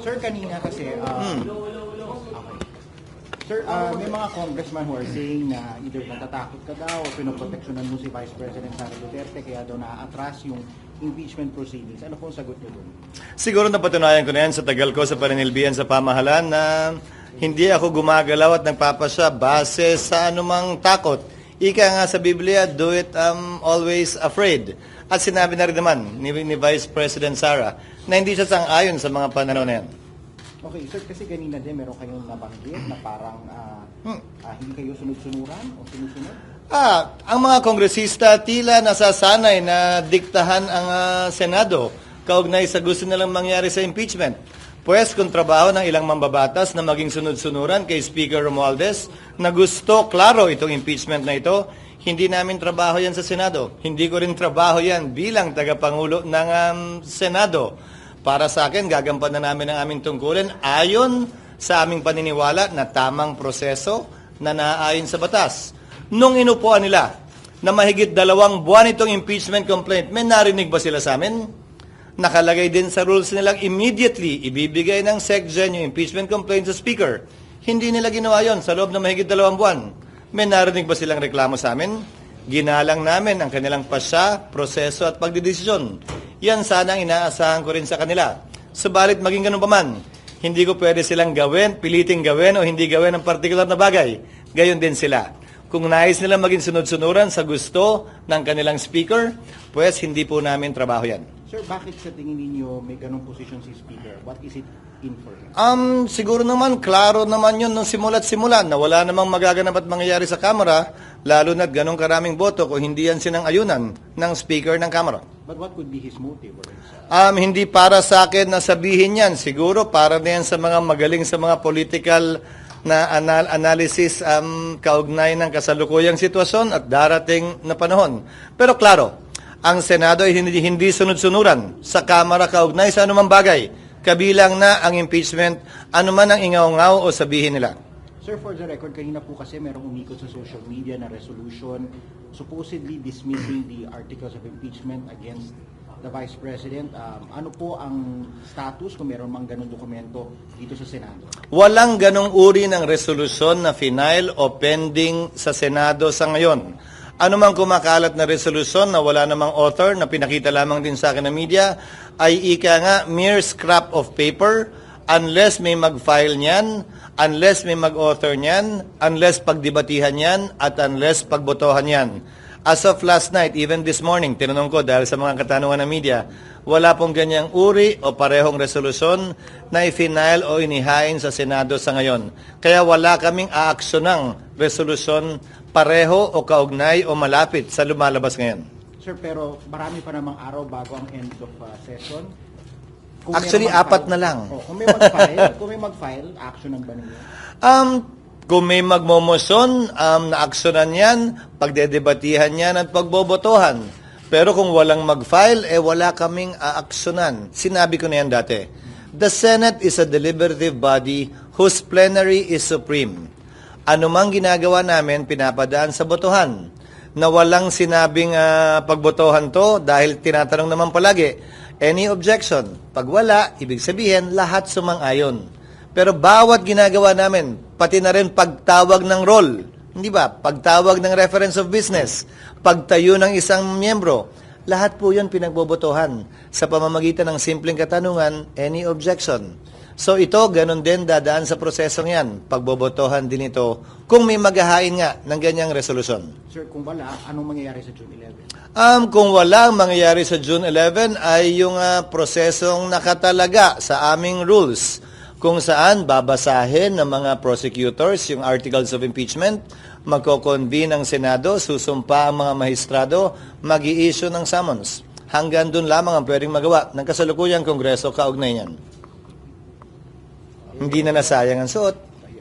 Sir, kanina kasi, okay. Sir, may mga congressman who are saying na either natatakot ka daw o pinoproteksyonan mo si Vice President Sara Duterte kaya daw na-atras yung impeachment proceedings. Ano po ang sagot niyo doon? Siguro napatunayan ko na yan sa tagal ko sa paninilbihan sa pamahalaan na hindi ako gumagalaw at nagpapasya base sa anumang takot. Ika nga sa Biblia, do it always afraid. At sinabi na rin naman ni Vice President Sara na hindi siya sang-ayon sa mga pananaw na yan. Okay, sir, kasi kanina din meron kayong nabanggit na parang hindi kayo sunod-sunuran o sinusunod? Ang mga kongresista tila nasasanay na diktahan ang Senado kaugnay sa gusto nilang mangyari sa impeachment. Pues kung trabaho ng ilang mambabatas na maging sunod-sunuran kay Speaker Romualdez na gusto, klaro, itong impeachment na ito, hindi namin trabaho yan sa Senado. Hindi ko rin trabaho yan bilang tagapangulo ng Senado. Para sa akin, gagampanan namin ang aming tungkulin ayon sa aming paniniwala na tamang proseso na naaayon sa batas. Nung inupuan nila na mahigit 2 buwan itong impeachment complaint, may narinig ba sila sa amin? Nakalagay din sa rules nilang immediately ibibigay ng SecGen yung impeachment complaint sa Speaker. Hindi nila ginawa yon sa loob ng mahigit 2 buwan. May narinig ba silang reklamo sa amin? Ginalang namin ang kanilang pasya, proseso at pagdidesisyon. Yan sana ang inaasahan ko rin sa kanila. Subalit maging ganun pa man, hindi ko pwede silang gawin, piliting gawin o hindi gawin ang particular na bagay. Gayon din sila. Kung nais nilang maging sunod-sunuran sa gusto ng kanilang speaker, pues hindi po namin trabaho yan. Sir, bakit sa tingin ninyo may ganung posisyon si Speaker? What is it in for him? Siguro naman, klaro naman yun nung simula't-simula na wala namang magaganap at mangyayari sa Kamara, lalo na't ganong karaming boto kung hindi yan sinang-ayunan ng Speaker ng Kamara. But what could be his motive? Hindi para sa akin na sabihin yan. Siguro para na yan sa mga magaling sa mga political na analysis kaugnay ng kasalukuyang sitwasyon at darating na panahon. Pero klaro, ang Senado ay hindi sunod-sunuran sa Kamara kaugnay sa anumang bagay. Kabilang na ang impeachment, anuman ang ingaw-ngaw o sabihin nila. Sir, for the record, kanina po kasi merong umikot sa social media na resolution supposedly dismissing the articles of impeachment against the Vice President. Ano po ang status kung meron mang ganong dokumento dito sa Senado? Walang ganong uri ng resolusyon na final o pending sa Senado sa ngayon. Ano mang kumakalat na resolusyon na wala namang author na pinakita lamang din sa akin ng media ay ika nga mere scrap of paper unless may mag-file niyan, unless may mag-author niyan, unless pagdebatihan niyan, at unless pagbotohan niyan. As of last night, even this morning, tinanong ko dahil sa mga katanungan ng media, wala pong ganyang uri o parehong resolusyon na i-final o inihain sa Senado sa ngayon. Kaya wala kaming aaksiyonang resolusyon pareho o kaugnay o malapit sa lumalabas ngayon. Sir, pero marami pa namang araw bago ang end of session. Kung actually, 4 na lang. Kung may mag-file, action ba ninyo? Kung may magmomosyon, na-aksyonan yan, pagdedebatihan yan at pagbobotohan. Pero kung walang mag-file, wala kaming aaksyonan. Sinabi ko na yan dati. The Senate is a deliberative body whose plenary is supreme. Ano mang ginagawa namin, pinapadaan sa botohan. Na walang sinabing pagbotohan to dahil tinatanong naman palagi, any objection? Pag wala, ibig sabihin, lahat sumang-ayon. Pero bawat ginagawa namin, pati na rin pagtawag ng roll, hindi ba? Pagtawag ng reference of business, pagtayo ng isang miyembro, lahat po yun pinagbobotohan sa pamamagitan ng simpleng katanungan, any objection? So ito, ganun din dadaan sa prosesong yan. Pagbobotohan din ito kung may maghahain nga ng ganyang resolusyon. Sir, kung wala, anong mangyayari sa June 11? Kung wala ang mangyayari sa June 11 ay yung prosesong nakatalaga sa aming rules kung saan babasahin ng mga prosecutors yung articles of impeachment, magko-convene ang Senado, susumpa ang mga mahistrado, mag-i-issue ng summons. Hanggang doon lamang ang pwedeng magawa ng kasalukuyang Kongreso kaugnay niyan. Hindi na nasayang ang suot.